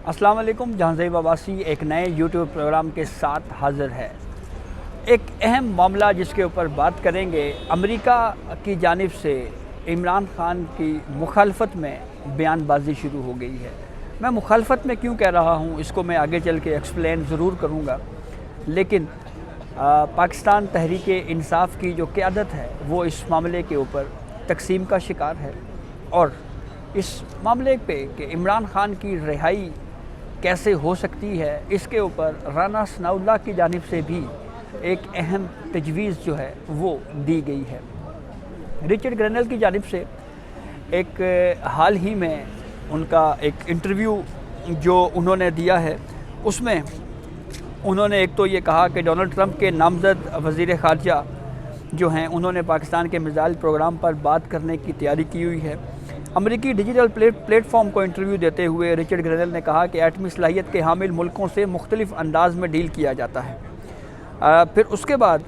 अस्सलाम वालेकुम। जहांज़ेब अब्बासी एक नए यूट्यूब प्रोग्राम के साथ हाज़िर है। एक अहम मामला जिसके ऊपर बात करेंगे, अमेरिका की जानिब से इमरान खान की मुखालफत में बयानबाजी शुरू हो गई है। मैं मुखालफत में क्यों कह रहा हूँ इसको मैं आगे चल के एक्सप्लेन ज़रूर करूँगा, लेकिन पाकिस्तान तहरीक इंसाफ की जो क़यादत है वो इस मामले के ऊपर तकसीम का शिकार है और इस मामले पे कि इमरान खान की रिहाई कैसे हो सकती है, इसके ऊपर राना सनाउल्लाह की जानिब से भी एक अहम तजवीज़ जो है वो दी गई है। रिचर्ड ग्रेनल की जानिब से एक हाल ही में उनका एक इंटरव्यू जो उन्होंने दिया है, उसमें उन्होंने एक तो ये कहा कि डोनाल्ड ट्रंप के नामज़द वज़ीर ख़ारजा जो हैं उन्होंने पाकिस्तान के मिसाइल प्रोग्राम पर बात करने की तैयारी की हुई है। अमेरिकी डिजिटल प्लेटफॉर्म को इंटरव्यू देते हुए रिचर्ड ग्रेनल ने कहा कि एटमी सलाहियत के हामिल मुल्कों से मुख्तलिफ अंदाज में डील किया जाता है। फिर उसके बाद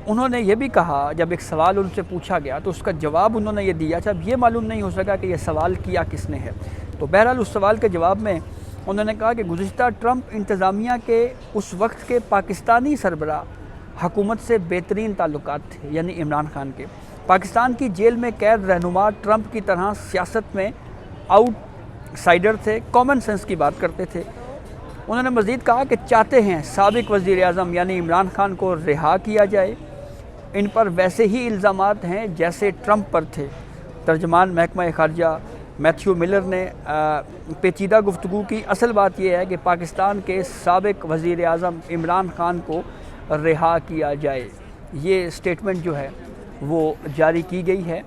उन्होंने ये भी कहा, जब एक सवाल उनसे पूछा गया तो उसका जवाब उन्होंने ये दिया, जब ये मालूम नहीं हो सका कि यह सवाल किया किसने है। तो बहरहाल उस सवाल के जवाब में उन्होंने कहा कि गुज़िश्ता ट्रंप इंतज़ामिया के उस वक्त के पाकिस्तानी सरबरा हुकूमत से बेहतरीन ताल्लुकात थे, यानी इमरान खान के। पाकिस्तान की जेल में कैद रहनुमा ट्रंप की तरह सियासत में आउटसाइडर थे, कॉमन सेंस की बात करते थे। उन्होंने मज़ीद कहा कि चाहते हैं साबिक वज़ीर आज़म यानी इमरान खान को रिहा किया जाए। इन पर वैसे ही इल्ज़ामात हैं जैसे ट्रंप पर थे। तर्जमान महकमा ख़ारजा मैथ्यू मिलर ने पेचीदा गुफ्तगू की। असल बात यह है कि पाकिस्तान के साबिक वज़ीर आज़म इमरान खान को रिहा किया जाए, ये स्टेटमेंट जो है वो जारी की गई है।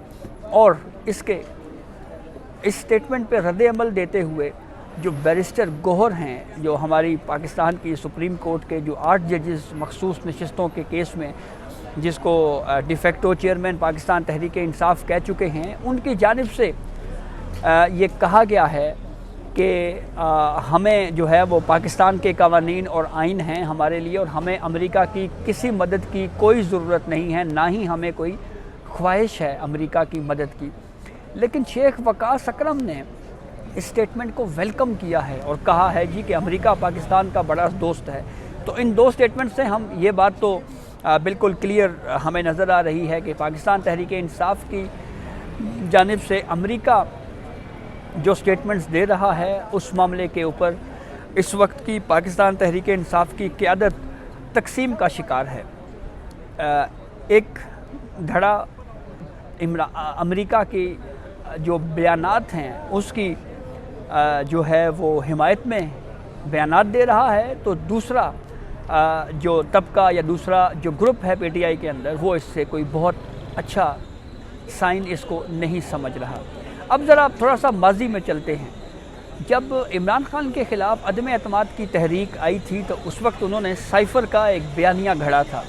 और इस स्टेटमेंट पे रद्द अमल देते हुए जो बैरिस्टर गौहर हैं, जो हमारी पाकिस्तान की सुप्रीम कोर्ट के जो 8 जजेस मखसूस नशस्तों के केस में जिसको डिफेक्टो चेयरमैन पाकिस्तान तहरीक इंसाफ कह चुके हैं, उनकी जानिब से ये कहा गया है कि हमें जो है वो पाकिस्तान के कवानीन और आइन हैं हमारे लिए, और हमें अमेरिका की किसी मदद की कोई ज़रूरत नहीं है, ना ही हमें कोई ख्वाहिश है अमेरिका की मदद की। लेकिन शेख वकास अकरम ने इस स्टेटमेंट को वेलकम किया है और कहा है जी कि अमेरिका पाकिस्तान का बड़ा दोस्त है। तो इन दो स्टेटमेंट से हम ये बात तो बिल्कुल क्लियर हमें नज़र आ रही है कि पाकिस्तान तहरीक इंसाफ की जानिब से अमेरिका जो स्टेटमेंट्स दे रहा है उस मामले के ऊपर इस वक्त की पाकिस्तान तहरीक इंसाफ की क़यादत तकसीम का शिकार है। एक धड़ा अमेरिका की जो बयानात हैं उसकी जो है वो हिमायत में बयानात दे रहा है, तो दूसरा जो तबका या दूसरा जो ग्रुप है पीटीआई के अंदर वो इससे कोई बहुत अच्छा साइन इसको नहीं समझ रहा। अब ज़रा थोड़ा सा माजी में चलते हैं। जब इमरान खान के ख़िलाफ़ अदम एतमाद की तहरीक आई थी तो उस वक्त उन्होंने साइफ़र का एक बयानिया घड़ा था।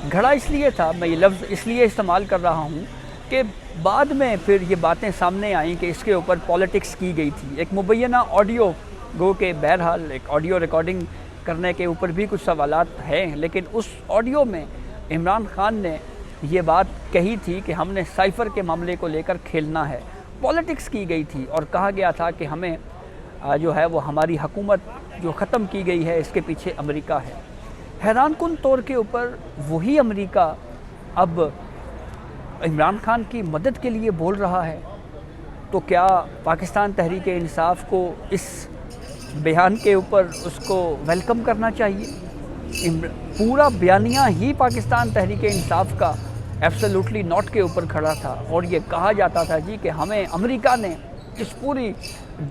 घड़ा इसलिए था, मैं ये लफ्ज़ इसलिए इस्तेमाल कर रहा हूँ कि बाद में फिर ये बातें सामने आईं कि इसके ऊपर पॉलिटिक्स की गई थी। एक मुबैना ऑडियो गो के बहरहाल एक ऑडियो रिकॉर्डिंग करने के ऊपर भी कुछ सवालात हैं, लेकिन उस ऑडियो में इमरान खान ने ये बात कही थी कि हमने साइफ़र के मामले को लेकर खेलना है। पॉलिटिक्स की गई थी और कहा गया था कि हमें जो है वो हमारी हुकूमत जो ख़त्म की गई है इसके पीछे अमेरिका है। हैरानकुन तौर के ऊपर वही अमेरिका अब इमरान खान की मदद के लिए बोल रहा है। तो क्या पाकिस्तान तहरीक इंसाफ को इस बयान के ऊपर उसको वेलकम करना चाहिए? पूरा बयानिया ही पाकिस्तान तहरीक इंसाफ का एब्सोल्युटली नॉट के ऊपर खड़ा था और ये कहा जाता था जी कि हमें अमेरिका ने इस पूरी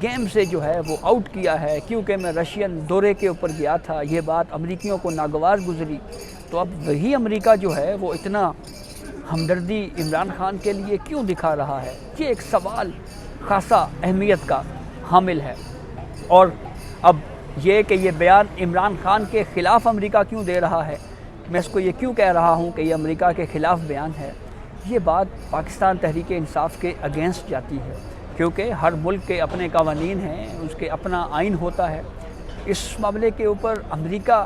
गेम से जो है वो आउट किया है क्योंकि मैं रशियन दौरे के ऊपर गया था। ये बात अमेरिकियों को नागवार गुजरी। तो अब वही अमेरिका जो है वो इतना हमदर्दी इमरान खान के लिए क्यों दिखा रहा है? ये एक सवाल खासा अहमियत का हामिल है। और अब ये कि ये बयान इमरान खान के ख़िलाफ़ अमेरिका क्यों दे रहा है, मैं इसको ये क्यों कह रहा हूँ कि ये अमेरिका के ख़िलाफ़ बयान है, ये बात पाकिस्तान तहरीक इंसाफ के अगेंस्ट जाती है क्योंकि हर मुल्क के अपने कानून हैं, उसके अपना आइन होता है। इस मामले के ऊपर अमेरिका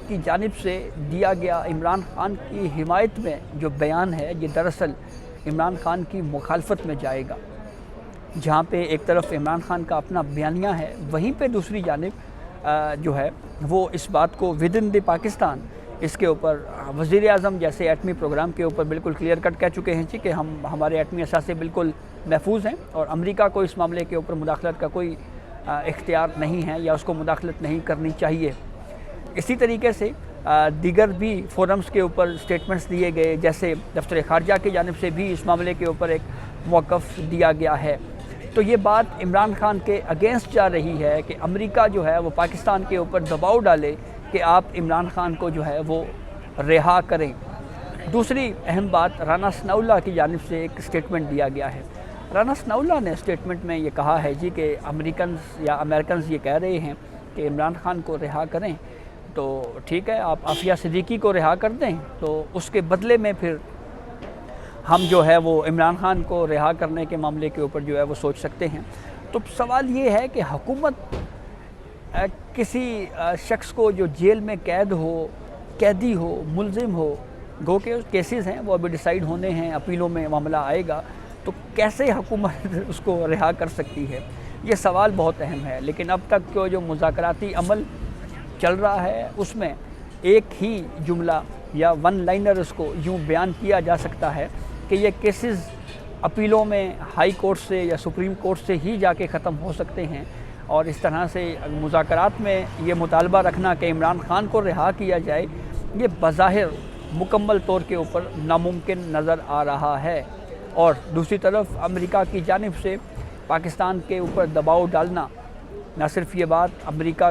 की जानिब से दिया गया इमरान खान की हिमायत में जो बयान है ये दरअसल इमरान खान की मुखालफत में जाएगा। جہاں پہ ایک طرف عمران خان کا اپنا بیانیہ ہے، وہیں پہ دوسری جانب جو ہے وہ اس بات کو ود ان دی پاکستان اس کے اوپر وزیر اعظم جیسے ایٹمی پروگرام کے اوپر بالکل کلیئر کٹ کہہ چکے ہیں جی کہ ہمارے ایٹمی اثاثے بالکل محفوظ ہیں اور امریکہ کو اس معاملے کے اوپر مداخلت کا کوئی اختیار نہیں ہے یا اس کو مداخلت نہیں کرنی چاہیے۔ اسی طریقے سے دیگر بھی فورمز کے اوپر اسٹیٹمنٹس دیے گئے، جیسے دفتر خارجہ کی جانب سے بھی اس معاملے کے اوپر ایک موقف دیا گیا ہے۔ تو یہ بات عمران خان کے اگینسٹ جا رہی ہے کہ امریکہ جو ہے وہ پاکستان کے اوپر دباؤ ڈالے کہ آپ عمران خان کو جو ہے وہ رہا کریں۔ دوسری اہم بات رانا ثناء اللہ کی جانب سے ایک اسٹیٹمنٹ دیا گیا ہے۔ رانا ثناء اللہ نے اسٹیٹمنٹ میں یہ کہا ہے جی کہ امریکنز یہ کہہ رہے ہیں کہ عمران خان کو رہا کریں، تو ٹھیک ہے آپ عافیہ صدیقی کو رہا کر دیں، تو اس کے بدلے میں پھر ہم جو ہے وہ عمران خان کو رہا کرنے کے معاملے کے اوپر جو ہے وہ سوچ سکتے ہیں۔ تو سوال یہ ہے کہ حکومت کسی شخص کو جو جیل میں قیدی ہو، ملزم ہو، گو کے کیسز ہیں وہ ابھی ڈیسائیڈ ہونے ہیں، اپیلوں میں معاملہ آئے گا، تو کیسے حکومت اس کو رہا کر سکتی ہے؟ یہ سوال بہت اہم ہے۔ لیکن اب تک جو مذاکراتی عمل چل رہا ہے اس میں ایک ہی جملہ یا ون لائنر اس کو یوں بیان کیا جا سکتا ہے کہ یہ کیسز اپیلوں میں ہائی کورٹ سے یا سپریم کورٹ سے ہی جا کے ختم ہو سکتے ہیں، اور اس طرح سے مذاکرات میں یہ مطالبہ رکھنا کہ عمران خان کو رہا کیا جائے، یہ بظاہر مکمل طور کے اوپر ناممکن نظر آ رہا ہے۔ اور دوسری طرف امریکہ کی جانب سے پاکستان کے اوپر دباؤ ڈالنا، نہ صرف یہ بات امریکہ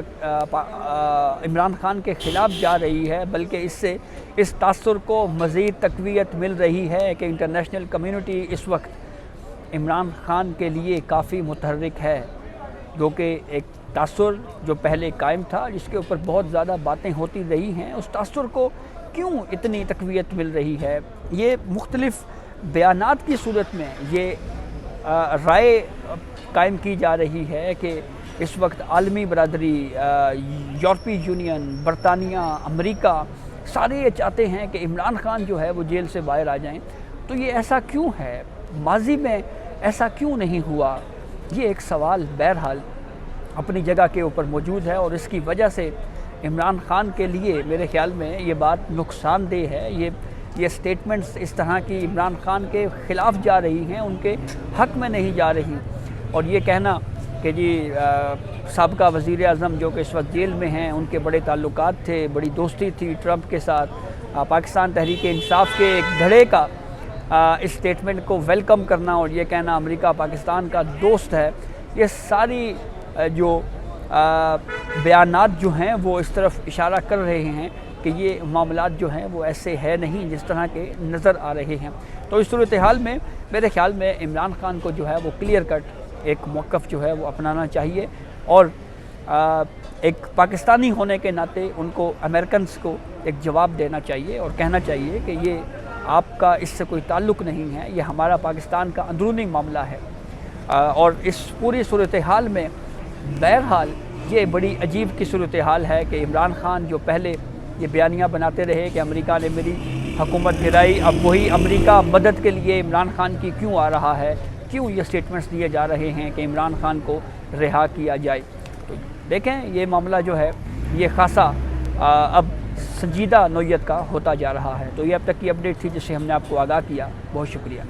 عمران خان کے خلاف جا رہی ہے، بلکہ اس سے اس تاثر کو مزید تقویت مل رہی ہے کہ انٹرنیشنل کمیونٹی اس وقت عمران خان کے لیے کافی متحرک ہے، جو کہ ایک تاثر جو پہلے قائم تھا جس کے اوپر بہت زیادہ باتیں ہوتی رہی ہیں، اس تاثر کو کیوں اتنی تقویت مل رہی ہے؟ یہ مختلف بیانات کی صورت میں یہ رائے قائم کی جا رہی ہے کہ اس وقت عالمی برادری، یورپی یونین، برطانیہ، امریکہ سارے یہ چاہتے ہیں کہ عمران خان جو ہے وہ جیل سے باہر آ جائیں۔ تو یہ ایسا کیوں ہے؟ ماضی میں ایسا کیوں نہیں ہوا؟ یہ ایک سوال بہرحال اپنی جگہ کے اوپر موجود ہے، اور اس کی وجہ سے عمران خان کے لیے میرے خیال میں یہ بات نقصان دہ ہے۔ یہ سٹیٹمنٹس اس طرح کی عمران خان کے خلاف جا رہی ہیں، ان کے حق میں نہیں جا رہی۔ اور یہ کہنا کہ جی سابقہ وزیر اعظم جو کہ اس وقت جیل میں ہیں، ان کے بڑے تعلقات تھے، بڑی دوستی تھی ٹرمپ کے ساتھ، پاکستان تحریک انصاف کے ایک دھڑے کا اس سٹیٹمنٹ کو ویلکم کرنا اور یہ کہنا امریکہ پاکستان کا دوست ہے، یہ ساری جو بیانات جو ہیں وہ اس طرف اشارہ کر رہے ہیں کہ یہ معاملات جو ہیں وہ ایسے ہے نہیں جس طرح کے نظر آ رہے ہیں۔ تو اس صورتحال میں میرے خیال میں عمران خان کو جو ہے وہ کلیئر کٹ ایک موقف جو ہے وہ اپنانا چاہیے، اور ایک پاکستانی ہونے کے ناطے ان کو امریکنز کو ایک جواب دینا چاہیے اور کہنا چاہیے کہ یہ آپ کا اس سے کوئی تعلق نہیں ہے، یہ ہمارا پاکستان کا اندرونی معاملہ ہے۔ اور اس پوری صورتحال میں بہرحال یہ بڑی عجیب کی صورتحال ہے کہ عمران خان جو پہلے یہ بیانیہ بناتے رہے کہ امریکہ نے میری حکومت گرائی، اب وہی امریکہ مدد کے لیے عمران خان کی کیوں آ رہا ہے، کیوں یہ سٹیٹمنٹس دیے جا رہے ہیں کہ عمران خان کو رہا کیا جائے۔ تو دیکھیں یہ معاملہ جو ہے یہ خاصا اب سنجیدہ نوعیت کا ہوتا جا رہا ہے۔ تو یہ اب تک کی اپڈیٹ تھی جس سے ہم نے آپ کو آگاہ کیا۔ بہت شکریہ۔